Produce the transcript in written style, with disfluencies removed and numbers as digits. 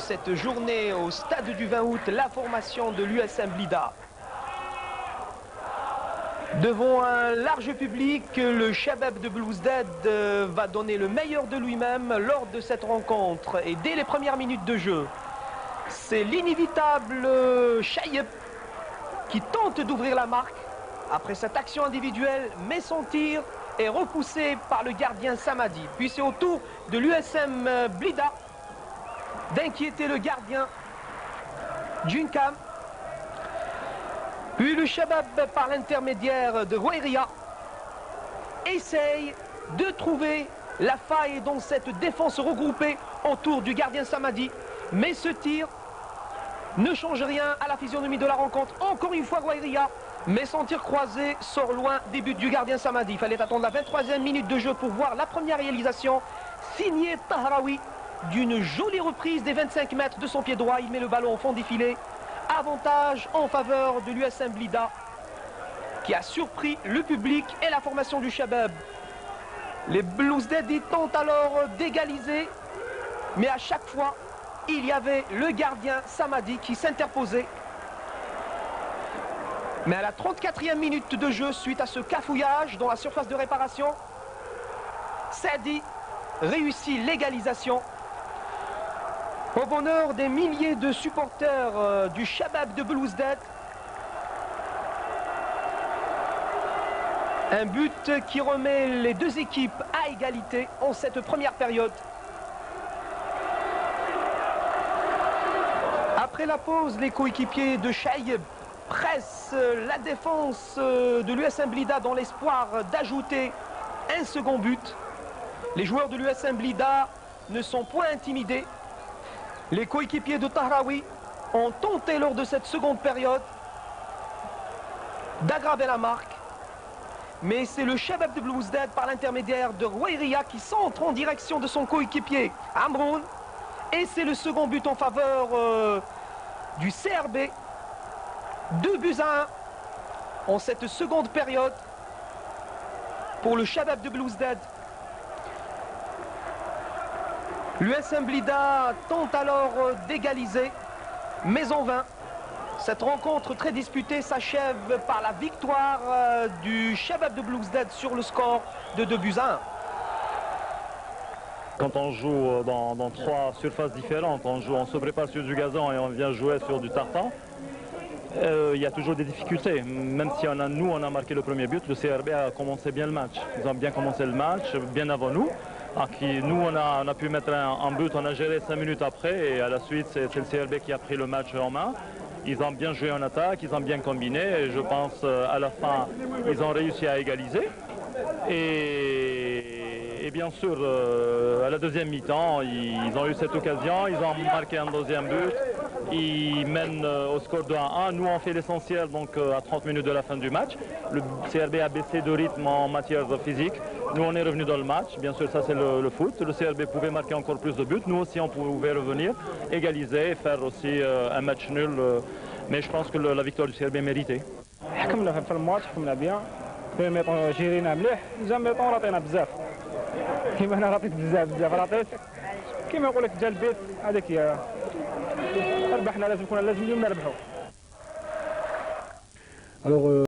cette journée au stade du 20 août, la formation de l'USM Blida. Devant un large public, le Shabab de Belouizdad va donner le meilleur de lui-même lors de cette rencontre. Et dès les premières minutes de jeu, c'est l'inévitable Chayeb qui tente d'ouvrir la marque. Après cette action individuelle, mais son tir est repoussé par le gardien Samadi. Puis c'est au tour de l'USM Blida d'inquiéter le gardien Junkam. Puis le Shabab, par l'intermédiaire de Rouairia, essaye de trouver la faille dans cette défense regroupée autour du gardien Samadi. Mais ce tir ne change rien à la physionomie de la rencontre. Encore une fois Rouairia, mais son tir croisé sort loin des buts du gardien Samadi. Il fallait attendre la 23e minute de jeu pour voir la première réalisation signée Tahraoui d'une jolie reprise des 25 mètres de son pied droit. Il met le ballon au fond des filets. Avantage en faveur de l'USM Blida qui a surpris le public et la formation du Shabab. Les Belouizdadi tentent alors d'égaliser, mais à chaque fois, il y avait le gardien Samadi qui s'interposait. Mais à la 34e minute de jeu, suite à ce cafouillage dans la surface de réparation, Sadi réussit l'égalisation. Au bonheur des milliers de supporters du Shabab de Belouizdad. Un but qui remet les deux équipes à égalité en cette première période. Après la pause, les coéquipiers de Chayeb pressent la défense de l'USM Blida dans l'espoir d'ajouter un second but. Les joueurs de l'USM Blida ne sont point intimidés. Les coéquipiers de Tahraoui ont tenté lors de cette seconde période d'aggraver la marque. Mais c'est le Shabab de Belouizdad par l'intermédiaire de Rouairia qui centre en direction de son coéquipier Amroun. Et c'est le second but en faveur du CRB. 2-1 en cette seconde période pour le Shabab de Belouizdad. L'USM Blida tente alors d'égaliser, mais en vain. Cette rencontre très disputée s'achève par la victoire du Shabab de Belouizdad sur le score de 2-1. Quand on joue dans trois surfaces différentes, on se prépare sur du gazon et on vient jouer sur du tartan, il y a toujours des difficultés. Même si nous on a marqué le premier but, le CRB a commencé bien le match. Ils ont bien commencé le match, bien avant nous. Nous on a pu mettre un but, on a géré 5 minutes après et à la suite c'est le CRB qui a pris le match en main. Ils ont bien joué en attaque, ils ont bien combiné et je pense à la fin ils ont réussi à égaliser. Et bien sûr à la deuxième mi-temps ils ont eu cette occasion, ils ont marqué un deuxième but. Ils mènent au score de 1-1. Nous, on fait l'essentiel donc à 30 minutes de la fin du match. Le CRB a baissé de rythme en matière physique. Nous, on est revenu dans le match. Bien sûr, ça, c'est le foot. Le CRB pouvait marquer encore plus de buts. Nous aussi, on pouvait revenir, égaliser, faire aussi un match nul. Mais je pense que la victoire du CRB est méritée. حكمنا في الماتش حكمنا بيان في ميطون جيرينا مليح جا ميطون رطينا بزاف كيما انا رطيت بزاف رطيت كيما يقول لك جا البيت هذيك هي ربحنا لازم اليوم نربحوا.